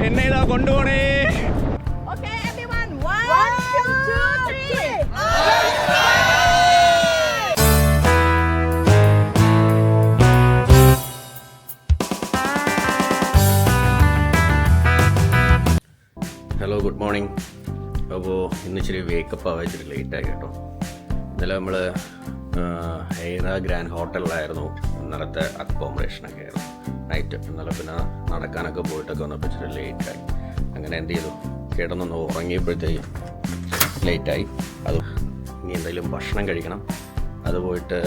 എന്നെ ഇതാ കൊണ്ടുപോണേ. Hello, good morning. അപ്പോൾ ഇന്ന് ഇച്ചിരി വേക്കപ്പ് ആവാൻ ഇച്ചിരി ലേറ്റായി കേട്ടോ. ഇന്നലെ നമ്മൾ ഹൈറ ഗ്രാൻഡ് ഹോട്ടലിലായിരുന്നു ഇന്നലത്തെ അക്കോമഡേഷനൊക്കെ ആയിരുന്നു നൈറ്റ്. ഇന്നലെ പിന്നെ നടക്കാനൊക്കെ പോയിട്ടൊക്കെ വന്നപ്പോൾ ഇച്ചിരി ലേറ്റായി. അങ്ങനെ എന്ത് ചെയ്തു, കിടന്നൊന്ന് ഉറങ്ങിയപ്പോഴത്തേക്കും ലേറ്റായി. അത് ഇനി എന്തെങ്കിലും ഭക്ഷണം കഴിക്കണം. അത് പോയിട്ട്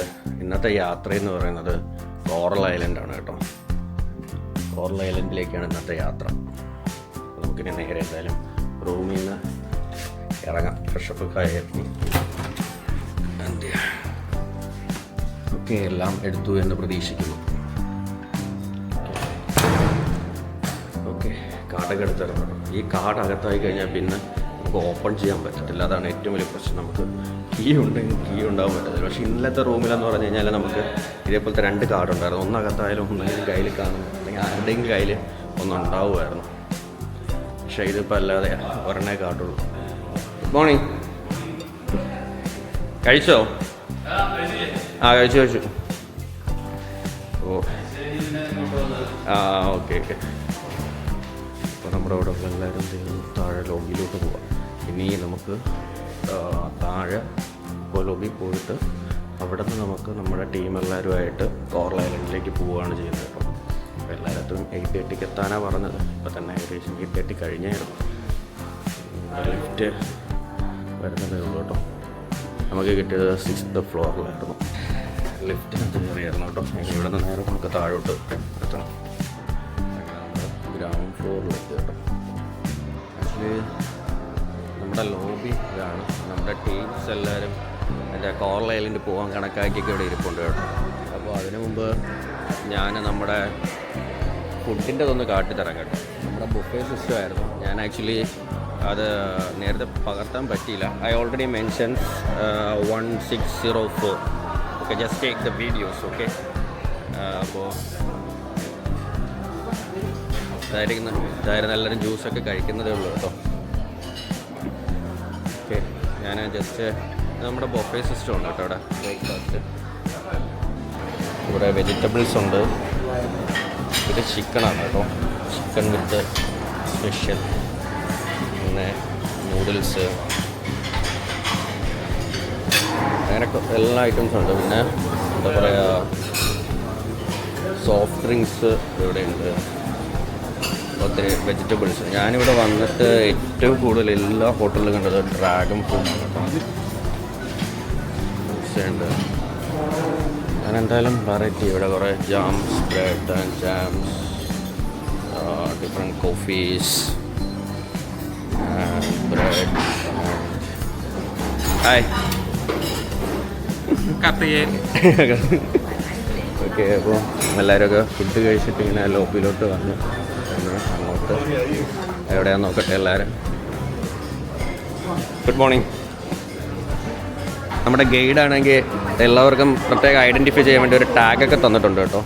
ഇന്നത്തെ യാത്ര എന്ന് പറയുന്നത് കോറൽ ഐലൻഡാണ് കേട്ടോ. കോറൽ ഐലൻഡിലേക്കാണ് ഇന്നത്തെ യാത്ര. നമുക്കിനി നേരെ എന്തായാലും റൂമിൽ നിന്ന് ഇറങ്ങാം. ഫ്രഷപ്പ് ആയിരുന്നു. ഓക്കെ, എല്ലാം എടുത്തു എന്ന് പ്രതീക്ഷിക്കുന്നു. ഓക്കെ, കാർഡൊക്കെ എടുത്തിറങ്ങണം. ഈ കാർഡ് അകത്തായി കഴിഞ്ഞാൽ പിന്നെ നമുക്ക് ഓപ്പൺ ചെയ്യാൻ പറ്റത്തില്ല. അതാണ് ഏറ്റവും വലിയ പ്രശ്നം. നമുക്ക് കീ ഉണ്ടെങ്കിൽ കീ ഉണ്ടാകാൻ പറ്റത്തില്ല. പക്ഷേ ഇന്നത്തെ റൂമിലെന്ന് പറഞ്ഞു കഴിഞ്ഞാൽ നമുക്ക് ഇതേപോലത്തെ 2 കാർഡ് ഉണ്ടായിരുന്നു. ഒന്നകത്തായാലും ഒന്നെങ്കിലും കയ്യിൽ കാണും, അല്ലെങ്കിൽ ആരുടെയും കയ്യിൽ ഒന്നുണ്ടാവുമായിരുന്നു. പക്ഷേ ഇതിപ്പോൾ അല്ലാതെ ഒരെണ്ണേ കാർഡുള്ളൂ. Good morning. കഴിച്ചോ? കഴിച്ചു. ഓ ഓക്കെ. അപ്പോൾ നമ്മുടെ ഇവിടെ എല്ലാവരും താഴെ ലോബിയിലോട്ട് പോവാം. ഇനി നമുക്ക് താഴെ ലോബിയിൽ പോയിട്ട് അവിടെ നിന്ന് നമുക്ക് നമ്മുടെ ടീം എല്ലാവരുമായിട്ട് കോറൽ ഐലൻഡിലേക്ക് പോവുകയാണ് ചെയ്യുന്നത് കേട്ടോ. അപ്പോൾ എല്ലായിടത്തും 8:30 എത്താനാണ് പറഞ്ഞത്. ഇപ്പോൾ തന്നെ ഏകദേശം 8:30 കഴിഞ്ഞായിരുന്നു. ലിഫ്റ്റ് വരുന്നതേ ഉള്ളൂ കേട്ടോ. നമുക്ക് കിട്ടിയത് 6th ഫ്ലോറിലായിരുന്നു. ലിഫ്റ്റിനകത്ത് കയറിയായിരുന്നു കേട്ടോ. ഇവിടെ നിന്ന് നേരെ നമുക്ക് താഴോട്ട് എത്തണം. ഗ്രൗണ്ട് ഫ്ലോറിലെത്തി കേട്ടോ. ആക്ച്വലി നമ്മുടെ ലോബി ഇതാണ്. നമ്മുടെ ടീംസ് എല്ലാവരും എൻ്റെ കോറൽ ഐലൻഡ് പോകാൻ കണക്കാക്കിയൊക്കെ ഇവിടെ ഇരിപ്പുണ്ട് കേട്ടോ. അപ്പോൾ അതിനു മുമ്പ് ഞാൻ നമ്മുടെ ഫുഡിൻ്റെ ഒന്ന് കാട്ടിത്തരാം കേട്ടോ. നമ്മുടെ ബുഫേ സിസ്റ്റം ആയിരുന്നു. ഞാൻ ആക്ച്വലി അത് നേരത്തെ പകർത്താൻ പറ്റിയില്ല. I already mention 1604. Okay, just take the videos. Okay, അപ്പോൾ ഇതായിരുന്നു. എല്ലാവരും ജ്യൂസൊക്കെ കഴിക്കുന്നതേ ഉള്ളൂ കേട്ടോ. ഓക്കെ, ഞാൻ ജസ്റ്റ് നമ്മുടെ ബൊഫേ സിസ്റ്റം ഉണ്ട് കേട്ടോ. ഇവിടെ ബ്രേക്ക്ഫാസ്റ്റ്, ഇവിടെ വെജിറ്റബിൾസ് ഉണ്ട്. ഇത് ചിക്കനാണ് കേട്ടോ. ചിക്കൻ വിത്ത് സ്പെഷ്യൽ, പിന്നെ നൂഡിൽസ്, അങ്ങനെയൊക്കെ എല്ലാ ഐറ്റംസും ഉണ്ട്. പിന്നെ എന്താ പറയുക, സോഫ്റ്റ് ഡ്രിങ്ക്സ് ഇവിടെയുണ്ട്. ഒത്തിരി വെജിറ്റബിൾസ്. ഞാനിവിടെ വന്നിട്ട് ഏറ്റവും കൂടുതൽ എല്ലാ ഹോട്ടലിലും കണ്ടത് ഡ്രാഗൺ ഫ്രൂട്ടാണ് കേട്ടോ. ഉണ്ട്. ഞാൻ എന്തായാലും വെറൈറ്റി ഇവിടെ കുറേ jambs, bread and jambs, different coffees, bread. Hi. Okay, അപ്പോൾ എല്ലാവരും ഫുഡ് കഴിച്ചിട്ട് ഇങ്ങനെ ലോബിയിലോട്ട് വന്നു. അങ്ങോട്ട് എവിടെയാണെന്ന് നോക്കട്ടെ എല്ലാവരും. Good morning. നമ്മുടെ ഗൈഡാണെങ്കിൽ എല്ലാവർക്കും പ്രത്യേകം ഐഡൻറ്റിഫൈ ചെയ്യാൻ വേണ്ടി ഒരു ടാഗൊക്കെ തന്നിട്ടുണ്ട് കേട്ടോ.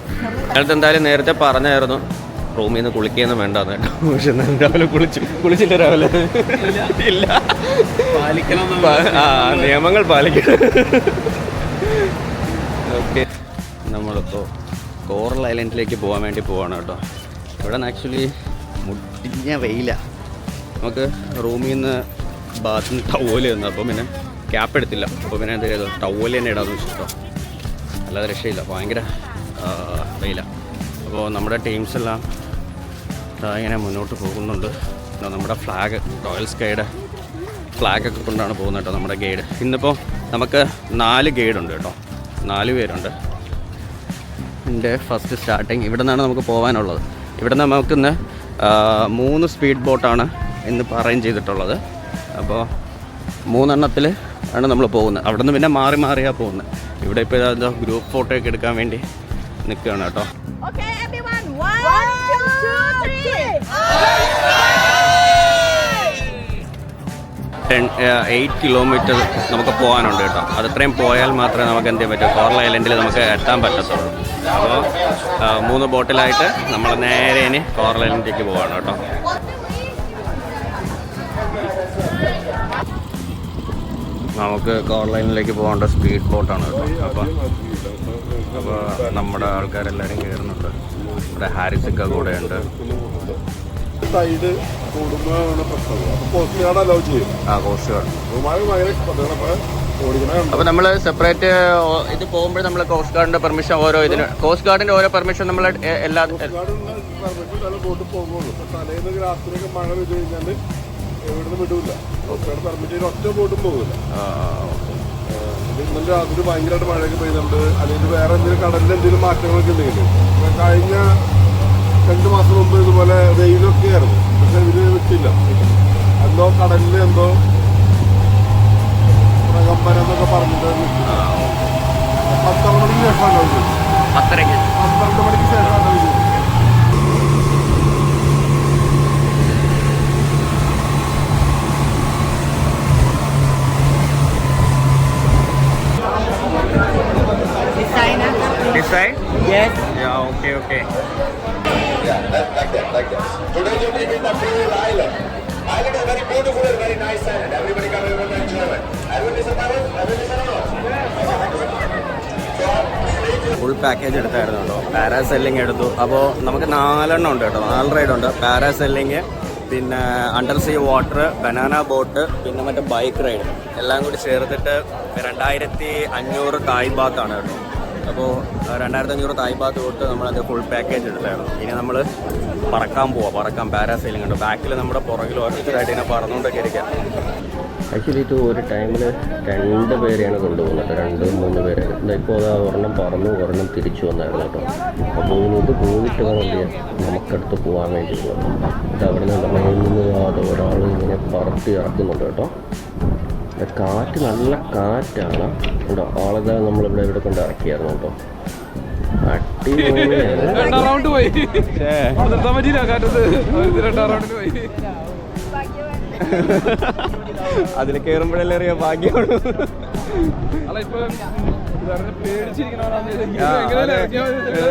അയാൾക്ക് എന്തായാലും നേരത്തെ പറഞ്ഞായിരുന്നു റൂമിൽ നിന്ന് കുളിക്കുകയൊന്നും വേണ്ടെന്ന് കേട്ടോ. പക്ഷെ രാവിലെ കുളിച്ചില്ല. രാവിലെ ഇല്ല, നിയമങ്ങൾ പാലിക്കണം. ഓക്കെ, നമ്മളിപ്പോൾ കോറൽ ഐലൻഡിലേക്ക് പോകാൻ വേണ്ടി പോവാണ് കേട്ടോ. ഇവിടെ നിന്ന് ആക്ച്വലി മുട്ടിഞ്ഞ വെയിലാണ്. നമുക്ക് റൂമിൽ നിന്ന് ബാത്തിന് ടവല് തന്നു. അപ്പോൾ പിന്നെ ക്യാപ്പ് എടുത്തില്ല. അപ്പോൾ പിന്നെ എന്ത് ചെയ്തു, ടവല് തന്നെ ഇടാമെന്ന് വെച്ചിട്ടോ. അല്ലാതെ രക്ഷയില്ല, ഭയങ്കര വെയിലാണ്. അപ്പോൾ നമ്മുടെ ടീംസെല്ലാം ഇങ്ങനെ മുന്നോട്ട് പോകുന്നുണ്ട്. നമ്മുടെ ഫ്ലാഗ്, റോയൽ സ്കൈയുടെ ഫ്ലാഗൊക്കെ കൊണ്ടാണ് പോകുന്നത് കേട്ടോ നമ്മുടെ ഗൈഡ്. ഇന്നിപ്പോൾ നമുക്ക് 4 ഗൈഡുണ്ട് കേട്ടോ. 4 പേരുണ്ട്. എൻ്റെ ഫസ്റ്റ് സ്റ്റാർട്ടിങ് ഇവിടെ നിന്നാണ് നമുക്ക് പോകാനുള്ളത്. ഇവിടെ നിന്ന് നമുക്കിന്ന് 3 സ്പീഡ് ബോട്ടാണ് ഇന്നിപ്പോൾ അറേഞ്ച് ചെയ്തിട്ടുള്ളത്. അപ്പോൾ 3 എണ്ണത്തിൽ ആണ് നമ്മൾ പോകുന്നത്. അവിടെ നിന്ന് പിന്നെ മാറിയാണ് പോകുന്നത്. ഇവിടെ ഇപ്പോൾ ഇതാ ഗ്രൂപ്പ് ഫോട്ടോ ഒക്കെ എടുക്കാൻ വേണ്ടി നിൽക്കുകയാണ് കേട്ടോ. 8 കിലോമീറ്റർ നമുക്ക് പോകാനുണ്ട് കേട്ടോ. അതത്രയും പോയാൽ മാത്രമേ നമുക്ക് എന്ത് ചെയ്യാൻ പറ്റൂ, കോറൽ ഐലൻഡിൽ നമുക്ക് എത്താൻ പറ്റത്തുള്ളൂ. അപ്പോൾ 3 ബോട്ടിലായിട്ട് നമ്മൾ നേരെ ഇനി കോറൽ ഐലൻഡിലേക്ക് പോവാണ് കേട്ടോ. നമുക്ക് കോർലൈനിലേക്ക് പോകേണ്ട സ്പീഡ് ബോട്ടാണ് കേട്ടോ. അപ്പോൾ നമ്മുടെ ആൾക്കാരെല്ലാവരും കയറുന്നുണ്ട്. ഇവിടെ ഹാരിസൊക്കെ കൂടെ ഉണ്ട്. സൈഡ് കൂടുമ്പോഴാണ് പ്രശ്നം. അപ്പോൾ കോസ്റ്റ് ഗാർഡ് അലോ ചെയ്യും. Coast guard. ഓടിക്കണ അപ്പോൾ നമ്മൾ സെപ്പറേറ്റ് ഇത് പോകുമ്പോൾ നമ്മൾ കോസ്റ്റ് ഗാർഡിൻ്റെ പെർമിഷൻ ഓരോ ഇതിന് കോസ്റ്റ് ഗാർഡിൻ്റെ ഓരോ പെർമിഷൻ നമ്മൾ എല്ലാ പെർമിഷൻ ബോട്ട് പോകുള്ളൂ. തലേന്ന് രാത്രിയൊക്കെ മഴ പെയ്ത് കഴിഞ്ഞാൽ ഇവിടുന്ന് വിടൂല. കോസ്റ്റ് ഗാർഡ് പെർമിറ്റ് ചെയ്ത് ഒറ്റ ബോട്ടും പോകില്ല. ഇന്നലെ രാത്രി ഭയങ്കരമായിട്ട് മഴയൊക്കെ പെയ്യുന്നുണ്ട്. അല്ലെങ്കിൽ വേറെ എന്തെങ്കിലും കടലിൽ എന്തെങ്കിലും മാറ്റങ്ങളൊക്കെ ഉണ്ടെങ്കിൽ കഴിഞ്ഞ 2 മാസം മുമ്പ് ഇതുപോലെ വെയിലൊക്കെ ആയിരുന്നു. പക്ഷെ ഇവര് വിട്ടില്ല. എന്തോ കടലിൽ എന്തോ പ്രകമ്പനം എന്നൊക്കെ പറഞ്ഞിട്ട് 12 മണിക്ക് ശേഷമാണ് 12 മണിക്ക് ശേഷമാണ് ഇത്. Design? Yes. Yeah, okay. Yeah, like that. Today you're leaving the Free Island. Island is very beautiful and very nice island. Everybody come over and enjoy it. Everyone listen, or not? Full package എടുത്തായിരുന്നു കേട്ടോ. പാരാസെല്ലിങ് എടുത്തു. അപ്പോൾ നമുക്ക് 4 എണ്ണം ഉണ്ട് കേട്ടോ. 4 ride ഉണ്ട്. പാരാസെല്ലിങ്, പിന്നെ under sea water, banana boat, പിന്നെ മറ്റേ ബൈക്ക് റൈഡ് എല്ലാം കൂടി ചേർത്തിട്ട് 2500 തായ് ബാത്താണ് കേട്ടോ. അപ്പോൾ 2500 തായ് ബാത്ത് തൊട്ട് നമ്മളത് ഫുൾ പാക്കേജ് എടുത്തായിരുന്നു. ഇനി നമ്മൾ പറക്കാൻ പാരാസെയിലിംഗ് ഉണ്ട്. ബാക്കിൽ നമ്മുടെ പുറകിൽ ഓരോരുത്തരായിട്ട് ഇങ്ങനെ പറന്നുകൊണ്ടൊക്കെ ഇരിക്കാം. ആക്ച്വലി ഇത് ഒരു ടൈമിൽ 2 പേരെയാണ് കൊണ്ടുപോകുന്നത്. 2-3 പേര്. ഇപ്പോൾ അത് ഒരെണ്ണം പറന്നു, ഒരെണ്ണം തിരിച്ചു വന്നായിരുന്നു കേട്ടോ. അപ്പോൾ ഇത് പോയിട്ട് വേണം നമുക്കടുത്ത് പോകാൻ വേണ്ടി പോകും. ഇത് അവിടെ നിന്ന് അത് ഒരാൾ ഇങ്ങനെ പറത്തി ഇറക്കുന്നുണ്ട് കേട്ടോ. കാറ്റ് നല്ല കാറ്റാണ് കേട്ടോ. ആളെല്ലാം നമ്മളിവിടെ കൊണ്ട് ഇറക്കിയായിരുന്നു കേട്ടോ. അതിൽ കയറുമ്പോഴല്ലേ അറിയാം ഭാഗ്യമാണ്.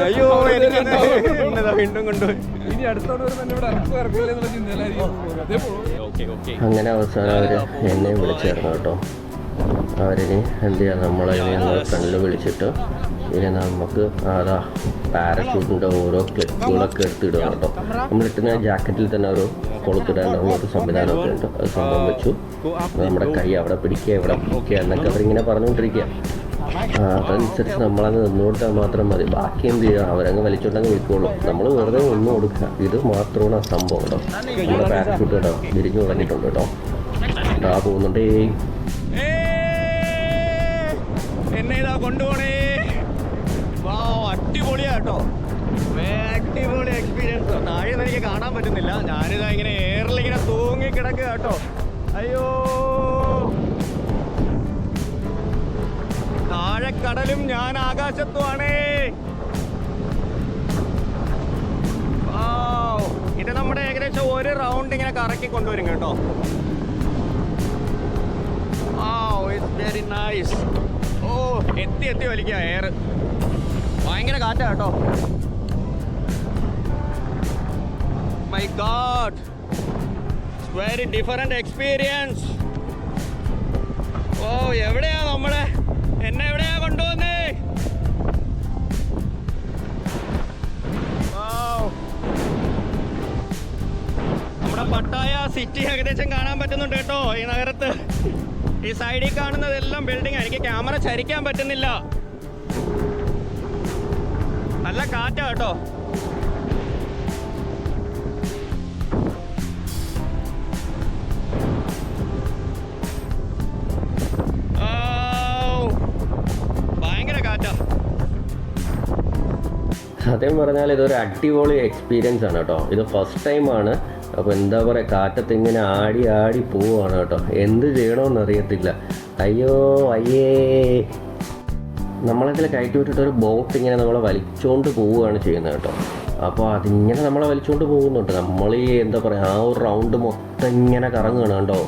അയ്യോ വീണ്ടും കൊണ്ടുപോയി. അങ്ങനെ അവസാനം അവർ എന്നെ വിളിച്ചായിരുന്നു കേട്ടോ. അവരിനി എന്ത് ചെയ്യാം, നമ്മളതിനെ ഞങ്ങൾ കണ്ണിൽ വിളിച്ചിട്ട് ഇനി നമുക്ക് അതാ പാരഷൂട്ടിൻ്റെ ഓരോ ക്ലിപ്പുകളൊക്കെ എടുത്തിടുക കേട്ടോ. നമ്മളിട്ടുന്ന ജാക്കറ്റിൽ തന്നെ ഒരു കൊളുത്തിടാനുള്ള ഒരു സംവിധാനമൊക്കെ ഉണ്ട്. അത് സംഭവം വെച്ചു. നമ്മുടെ കൈ അവിടെ പിടിക്കുക, ഇവിടെ പിടിക്കുക എന്നൊക്കെ അവരിങ്ങനെ പറഞ്ഞുകൊണ്ടിരിക്കുക. അതനുസരിച്ച് നമ്മളങ്ങ് നിന്നുകൊടുത്താൽ മാത്രം മതി. ബാക്കി എന്ത് ചെയ്യുക, അവരങ്ങ് വലിച്ചോണ്ടങ്ങ് വിൽക്കുള്ളൂ. നമ്മൾ വെറുതെ ഒന്നും കൊടുക്കുക. ഇത് മാത്രമാണ് ആ സംഭവം കേട്ടോ. നമ്മുടെ പാരഷൂട്ട് കേട്ടോ തിരിഞ്ഞു തുടങ്ങിയിട്ടുണ്ട് കേട്ടോ. ഇതാ പോകുന്നുണ്ടേ. എന്നെ ഇതാ കൊണ്ടുപോണേ. അടിപൊളിയാ കേട്ടോ. അടിപൊളി എക്സ്പീരിയൻസ്. താഴെ എനിക്ക് കാണാൻ പറ്റുന്നില്ല. ഞാനിതാ ഇങ്ങനെ എയറിലിങ്ങനെ തൂങ്ങി കിടക്കുക കേട്ടോ. അയ്യോ, താഴെ കടലും ഞാൻ ആകാശത്തുമാണേ. ഇത് നമ്മുടെ ഏകദേശം ഒരു റൗണ്ട് ഇങ്ങനെ കറക്കി കൊണ്ടുവരും കേട്ടോ. It's very nice. എത്തി വലിക്കുക എയർ. ഭയങ്കര കാറ്റാ കേട്ടോ. My God, it's very different experience. എവിടെയാ എന്നെ എവിടെയാ കൊണ്ടുവന്നേ? നമ്മുടെ പട്ടായ സിറ്റി ഏകദേശം കാണാൻ പറ്റുന്നുണ്ട് കേട്ടോ. ഈ നഗരത്ത് ഈ സൈഡിൽ കാണുന്നതെല്ലാം ബിൽഡിംഗ്. എനിക്ക് ക്യാമറ ചരിക്കാൻ പറ്റുന്നില്ല. നല്ല കാറ്റാ കേട്ടോ. ഭയങ്കര കാറ്റാ. സത്യം പറഞ്ഞാൽ ഇതൊരു അടിപൊളി എക്സ്പീരിയൻസ് ആണ് കേട്ടോ. ഇത് ഫസ്റ്റ് ടൈമാണ്. അപ്പോൾ എന്താ പറയുക, കാറ്റത്ത് ഇങ്ങനെ ആടി പോവുകയാണ് കേട്ടോ. എന്ത് ചെയ്യണമെന്ന് അറിയത്തില്ല. അയ്യോ അയ്യേ. നമ്മളതിൽ കയറ്റി വിട്ടിട്ടൊരു ബോട്ട് ഇങ്ങനെ നമ്മളെ വലിച്ചുകൊണ്ട് പോവുകയാണ് ചെയ്യുന്നത് കേട്ടോ. അപ്പോൾ അതിങ്ങനെ നമ്മളെ വലിച്ചുകൊണ്ട് പോകുന്നുണ്ട്. നമ്മൾ ഈ എന്താ പറയുക, ആ ഒരു റൗണ്ട് മൊത്തം ഇങ്ങനെ കറങ്ങുകയാണ് കേട്ടോ.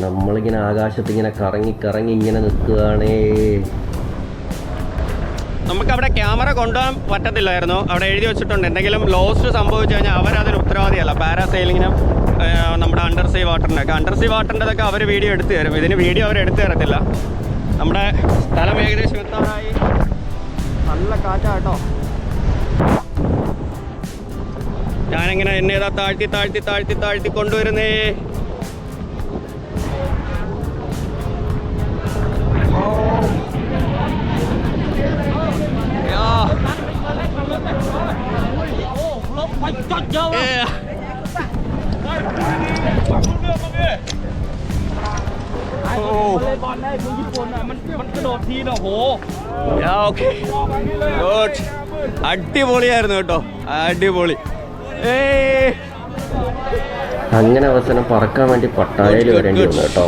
നമ്മളിങ്ങനെ ആകാശത്ത് ഇങ്ങനെ കറങ്ങി ഇങ്ങനെ നിൽക്കുകയാണേ. നമുക്കവിടെ ക്യാമറ കൊണ്ടുപോകാൻ പറ്റത്തില്ലായിരുന്നു. അവിടെ എഴുതി വെച്ചിട്ടുണ്ട് എന്തെങ്കിലും ലോസ്റ്റ് സംഭവിച്ചു കഴിഞ്ഞാൽ അവരതൊരു ഉത്തരവാദിയല്ല. പാരാസെയിലിങ്ങിന് നമ്മുടെ അണ്ടർ സീ വാട്ടറിൻ്റെതൊക്കെ അവർ വീഡിയോ എടുത്തു തരും. ഇതിന് വീഡിയോ അവർ എടുത്തു തരത്തില്ല. നമ്മുടെ സ്ഥലം ഏകദേശം എത്താറായി. നല്ല കാറ്റാട്ടോ. ഞാനിങ്ങനെ എന്നെ ഏതാ താഴ്ത്തി കൊണ്ടുവരുന്നേ. അടിപൊളിയായിരുന്നു കേട്ടോ, അടിപൊളി. അങ്ങനെ അവസാനം പറക്കാൻ വേണ്ടി പട്ടായയിൽ വരേണ്ടി വന്നു കേട്ടോ.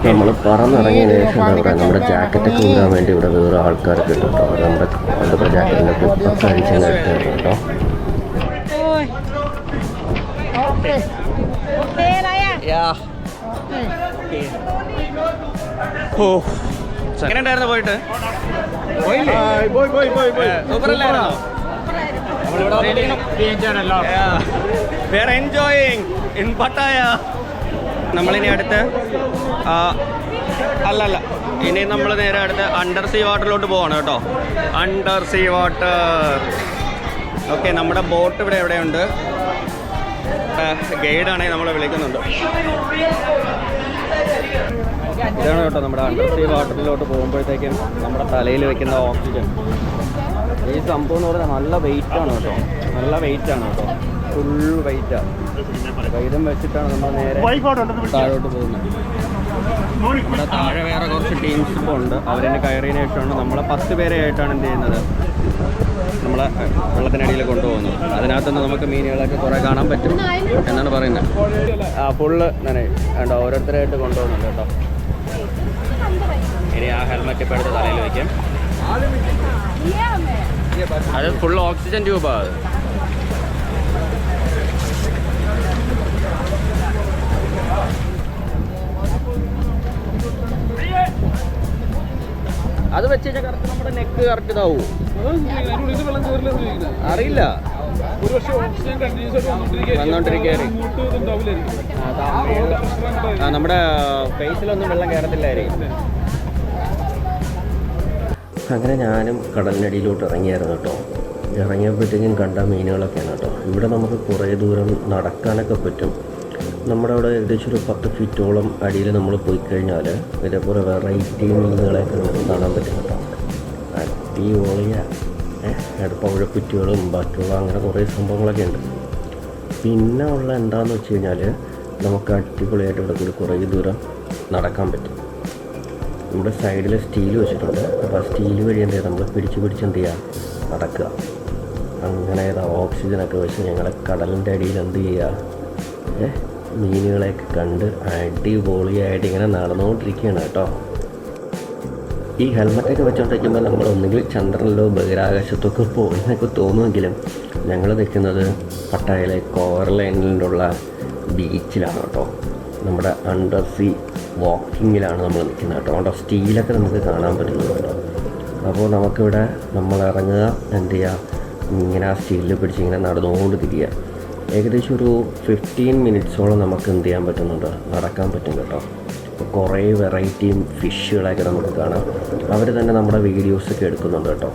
നമ്മൾ പറന്നിറങ്ങിയതിന് ശേഷം അവിടെ നമ്മുടെ ജാക്കറ്റൊക്കെ ഊരാൻ വേണ്ടി ഇവിടെ വേറെ ആൾക്കാരൊക്കെ ഇട്ടു കേട്ടോ. നമ്മുടെ ജാക്കറ്റിൻ്റെ ക്ലിപ്പൊക്കെ അഴിച്ചങ്ങ് എടുത്തായിരുന്നു കേട്ടോ. എങ്ങനെയുണ്ടായിരുന്നു പോയിട്ട്? നമ്മളിനി അടുത്ത് അല്ലല്ല ഇനി നമ്മൾ നേരെ അടുത്ത് അണ്ടർ സീ വാട്ടറിലോട്ട് പോവാണ് കേട്ടോ. Under sea water. ഓക്കെ, നമ്മുടെ ബോട്ട് ഇവിടെ എവിടെയുണ്ട്. ഗൈഡാണെങ്കിൽ നമ്മളെ വിളിക്കുന്നുണ്ട്. ഇതാണ് കേട്ടോ നമ്മുടെ അണ്ടർ സീ വാട്ടറിലോട്ട് പോകുമ്പോഴത്തേക്കും നമ്മുടെ തലയിൽ വെക്കുന്ന ഓക്സിജൻ. ഈ സംഭവം എന്ന് പറഞ്ഞാൽ നല്ല വെയിറ്റാണ് കേട്ടോ, നല്ല വെയിറ്റാണ് കേട്ടോ, ഫുൾ വെയിറ്റാണ്. ഇതും വെച്ചിട്ടാണ് നമ്മൾ നേരെ താഴോട്ട് പോകുന്നത്. ഇവിടെ താഴെ വേറെ കുറച്ച് ടീംസ് ഇപ്പോൾ ഉണ്ട്. അവരെന്നെ കയറിയതിന് ശേഷമാണ് നമ്മളെ 10 പേരെ ആയിട്ടാണ് എന്ത് ചെയ്യുന്നത്, നമ്മളെ വെള്ളത്തിനടിയിൽ കൊണ്ടുപോകുന്നത്. അതിനകത്തുനിന്ന് നമുക്ക് മീനുകളൊക്കെ കുറേ കാണാൻ പറ്റും എന്നാണ് പറയുന്നത്. ഫുള്ള് നനയും വേണ്ട, ഓരോരുത്തരായിട്ട് കൊണ്ടുപോകുന്നുണ്ട് കേട്ടോ. ഇനി ആ ഹെൽമെറ്റ് ഇപ്പോൾ എടുത്ത് തലയിൽ വയ്ക്കാം. അത് ഫുൾ ഓക്സിജൻ ട്യൂബാണ്. അത് വെച്ച് കഴിഞ്ഞാൽ കറക്റ്റ് നമ്മുടെ നെക്ക് കറക്റ്റ് ഇതാവൂ. അറിയില്ല, വന്നോണ്ടിരിക്കുകയായിരിക്കും. നമ്മുടെ ഫേസിലൊന്നും വെള്ളം കയറത്തില്ലായിരിക്കും. അങ്ങനെ ഞാനും കടലിനടിയിലോട്ട് ഇറങ്ങിയായിരുന്നു കേട്ടോ. ഇറങ്ങിയപ്പോഴത്തേക്കും കണ്ട മീനുകളൊക്കെയാണ് കേട്ടോ. ഇവിടെ നമുക്ക് കുറേ ദൂരം നടക്കാനൊക്കെ പറ്റും. നമ്മുടെ അവിടെ ഏകദേശം ഒരു 10 ഫീറ്റോളം അടിയിൽ നമ്മൾ പോയി കഴിഞ്ഞാൽ ഇതേപോലെ വെറൈറ്റി മീനുകളെയൊക്കെ നമുക്ക് കാണാൻ പറ്റും കേട്ടോ. അടിപൊളിയ പവിഴക്കുറ്റികളും ബാക്കിയുള്ള അങ്ങനെ കുറേ സംഭവങ്ങളൊക്കെ ഉണ്ട്. പിന്നെ ഉള്ള എന്താണെന്ന് വെച്ച് കഴിഞ്ഞാൽ നമുക്ക് അടിപൊളിയായിട്ട് ഇവിടെ കൂടി കുറേ ദൂരം നടക്കാൻ പറ്റും. നമ്മുടെ സൈഡിൽ സ്റ്റീൽ വെച്ചിട്ടുണ്ട്. അപ്പോൾ ആ സ്റ്റീൽ വഴി എന്ത് ചെയ്യുക, നമ്മൾ പിടിച്ച് എന്ത് ചെയ്യുക, നടക്കുക. അങ്ങനെ ഓക്സിജനൊക്കെ വെച്ച് ഞങ്ങൾ കടലിൻ്റെ അടിയിൽ എന്ത് ചെയ്യുക, മീനുകളെയൊക്കെ കണ്ട് അടിപൊളിയായിട്ട് ഇങ്ങനെ നടന്നുകൊണ്ടിരിക്കുകയാണ് കേട്ടോ. ഈ ഹെൽമെറ്റൊക്കെ വെച്ചുകൊണ്ടിരിക്കുമ്പോൾ നമ്മൾ ഒന്നുകിൽ ചന്ദ്രനിലോ ബഹിരാകാശത്തൊക്കെ പോകുന്നതൊക്കെ തോന്നുമെങ്കിലും ഞങ്ങൾ നിൽക്കുന്നത് പട്ടായയിലെ കോറലൈനിലുള്ള ബീച്ചിലാണ് കേട്ടോ. നമ്മുടെ അണ്ടർ സീ വാക്കിങ്ങിലാണ് നമ്മൾ നിൽക്കുന്നത് കേട്ടോ. അവിടെ സ്റ്റീലൊക്കെ നമുക്ക് കാണാൻ പറ്റുന്നുണ്ട് കേട്ടോ. അപ്പോൾ നമുക്കിവിടെ നമ്മൾ ഇറങ്ങുക, എന്ത് ചെയ്യുക, ഇങ്ങനെ ആ സ്റ്റീലിൽ പിടിച്ച് ഇങ്ങനെ നടന്നുകൊണ്ട് തിരിയുക. ഏകദേശം ഒരു 15 മിനിറ്റ്സോളം നമുക്ക് എന്ത് ചെയ്യാൻ പറ്റുന്നുണ്ട്, നടക്കാൻ പറ്റും കേട്ടോ. അപ്പോൾ കുറേ വെറൈറ്റിയും ഫിഷുകളൊക്കെ നമുക്ക് കാണാം. അവർ തന്നെ നമ്മുടെ വീഡിയോസൊക്കെ എടുക്കുന്നുണ്ട് കേട്ടോ.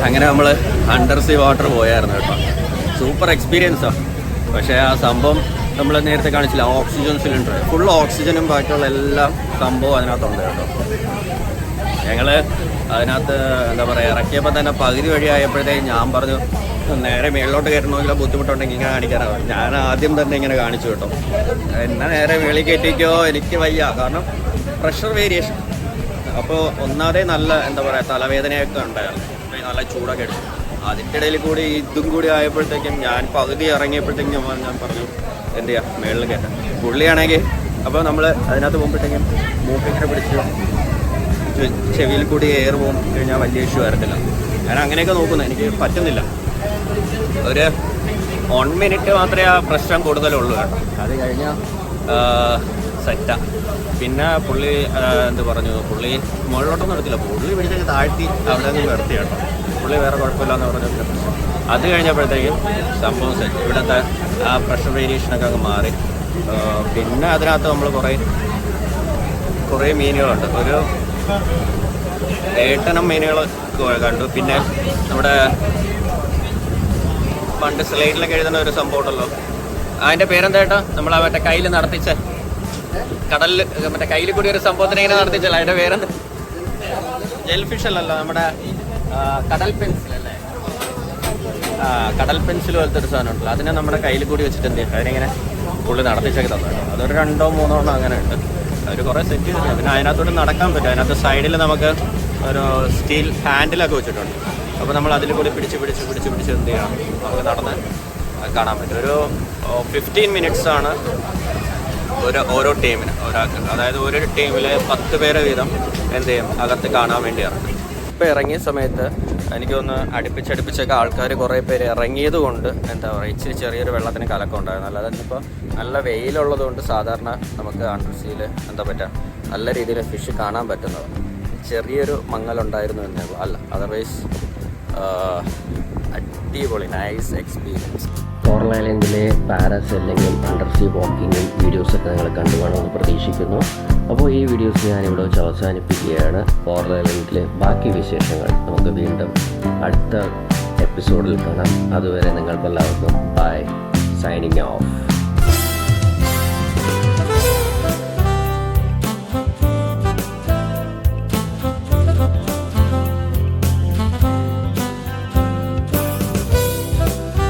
അങ്ങനെ നമ്മൾ അണ്ടർ സീ വാട്ടർ പോയായിരുന്നു കേട്ടോ. സൂപ്പർ എക്സ്പീരിയൻസാണ്. പക്ഷേ ആ സംഭവം നമ്മൾ നേരത്തെ കാണിച്ചില്ല, ഓക്സിജൻ സിലിണ്ടർ, ഫുൾ ഓക്സിജനും ബാക്കിയുള്ള എല്ലാ സംഭവം അതിനകത്തുണ്ട് കേട്ടോ. ഞങ്ങൾ അതിനകത്ത് എന്താ പറയുക, ഇറക്കിയപ്പോൾ തന്നെ പകുതി വഴിയായപ്പോഴത്തേക്കും ഞാൻ പറഞ്ഞു നേരെ മേളിലോട്ട് കയറ്റണമെങ്കിലോ ബുദ്ധിമുട്ടുണ്ടെങ്കിൽ ഇങ്ങനെ കാണിക്കാനാവും. ഞാൻ ആദ്യം തന്നെ ഇങ്ങനെ കാണിച്ചു കേട്ടോ. എന്നെ നേരെ മേളിൽ കയറ്റിക്കോ, എനിക്ക് വയ്യ, കാരണം പ്രഷർ വേരിയേഷൻ. അപ്പോൾ ഒന്നാമതേ നല്ല എന്താ പറയുക തലവേദനയൊക്കെ ഉണ്ടായിരുന്നു, നല്ല ചൂടൊക്കെ എടുത്തു. അതിൻ്റെ ഇടയിൽ കൂടി ഇതും കൂടി ആയപ്പോഴത്തേക്കും ഞാൻ പകുതി ഇറങ്ങിയപ്പോഴത്തേക്കും ഞാൻ പറഞ്ഞു എന്ത് ചെയ്യാം മേളിൽ കയറ്റാം. പുള്ളിയാണെങ്കിൽ അപ്പോൾ നമ്മൾ അതിനകത്ത് പോകുമ്പോഴത്തേക്കും മൂക്കിങ്ങനെ പിടിച്ച് ചെവിയിൽ കൂടി എയർ പോകും കഴിഞ്ഞാൽ വലിയ ഇഷ്യൂ വരത്തില്ല. ഞാൻ അങ്ങനെയൊക്കെ നോക്കുന്നു, എനിക്ക് പറ്റുന്നില്ല. ഒരു 1 മിനിറ്റ് മാത്രമേ ആ പ്രശ്നം കൂടുതലുള്ളൂ കേട്ടോ. അത് കഴിഞ്ഞാൽ സെറ്റാ. പിന്നെ പുള്ളി എന്ത് പറഞ്ഞു, പുള്ളി മുകളിലോട്ടൊന്നും എടുത്തില്ല, പുള്ളി പിടിച്ചൊക്കെ താഴ്ത്തി അവിടെ നിന്ന് നിർത്തി കേട്ടോ. പുള്ളി വേറെ കുഴപ്പമില്ലാന്ന് പറഞ്ഞു. അത് കഴിഞ്ഞപ്പോഴത്തേക്കും സംഭവം സെറ്റ്. ഇവിടുത്തെ ആ പ്രഷർ വേരിയേഷനൊക്കെ അങ്ങ് മാറി. പിന്നെ അതിനകത്ത് നമ്മൾ കുറേ മീനുകളുണ്ട്. ഒരു 8 മീനുകൾ കണ്ടു. പിന്നെ നമ്മുടെ പണ്ട് സ്ലേറ്റിലൊക്കെ എഴുതുന്ന ഒരു സംഭവം ഉണ്ടല്ലോ, അതിൻ്റെ പേരെന്താ ഏട്ടാ? നമ്മൾ മറ്റേ കയ്യിൽ നടത്തിച്ച കടലിൽ മറ്റേ കയ്യിൽ കൂടി ഒരു സംഭവത്തിന് ഇങ്ങനെ നടത്തിച്ചല്ലോ, അതിൻ്റെ പേരെന്താ? ജെൽ ഫിഷ് അല്ലല്ലോ, നമ്മുടെ കടൽ പെൻസിലല്ലേ? കടൽ പെൻസിൽ പോലത്തെ ഒരു സാധനം ഉണ്ടല്ലോ, അതിനെ നമ്മുടെ കയ്യിൽ കൂടി വെച്ചിട്ട് എന്ത് ചെയ്യും, അതിനിങ്ങനെ പുള്ളി നടത്തിച്ചൊക്കെ തന്നു കേട്ടോ. അതൊരു 2-3 എണ്ണം അങ്ങനെ ഉണ്ട്. അവർ കുറേ സെറ്റ് ചെയ്തിട്ടുണ്ട്. പിന്നെ അതിനകത്തോട്ട് നടക്കാൻ പറ്റും. അതിനകത്ത് സൈഡിൽ നമുക്ക് ഒരു സ്റ്റീൽ ഹാൻഡിലൊക്കെ വെച്ചിട്ടുണ്ട്. അപ്പോൾ നമ്മൾ അതിൽ കൂടി പിടിച്ച് എന്ത് ചെയ്യണം, നമുക്ക് നടന്ന് കാണാൻ പറ്റും. ഒരു 15 മിനിറ്റ്സാണ് ഓരോ ടീമിന് ഒരാൾക്ക്. അതായത് ഒരു ടീമിൽ 10 പേരെ വീതം എന്ത് ചെയ്യും അകത്ത് കാണാൻ വേണ്ടി ഇറങ്ങും. ഇപ്പോൾ ഇറങ്ങിയ സമയത്ത് എനിക്കൊന്ന് അടുപ്പിച്ചൊക്കെ ആൾക്കാർ കുറേ പേര് ഇറങ്ങിയത് കൊണ്ട് എന്താ പറയുക, ഇച്ചിരി ചെറിയൊരു വെള്ളത്തിന് കലക്കം ഉണ്ടായിരുന്നു. അല്ലാതെ ഇപ്പോൾ നല്ല വെയിലുള്ളത് കൊണ്ട് സാധാരണ നമുക്ക് അണ്ടർസീയിൽ എന്താ പറ്റുക, നല്ല രീതിയിൽ ഫിഷ് കാണാൻ പറ്റുന്നത്. ചെറിയൊരു മങ്ങലുണ്ടായിരുന്നു എന്നേ ഉള്ളൂ. അല്ല, അതർവൈസ് അടിപൊളി നൈസ് എക്സ്പീരിയൻസ്. കോറൽ ഐലൻഡിലെ പാരാസെല്ലിങ്ങും അണ്ടർസീ വാക്കിങ്ങും വീഡിയോസൊക്കെ നിങ്ങൾ കണ്ടു കാണുമെന്ന് പ്രതീക്ഷിക്കുന്നു. അപ്പോൾ ഈ വീഡിയോസ് ഞാനിവിടെ വെച്ച് അവസാനിപ്പിക്കുകയാണ്. കോറൽ ഐലൻഡിലെ ബാക്കി വിശേഷങ്ങൾ നമുക്ക് വീണ്ടും അടുത്ത എപ്പിസോഡിൽ കാണാം. അതുവരെ നിങ്ങൾക്കെല്ലാവർക്കും ബൈ, സൈനിങ് ഓഫ്.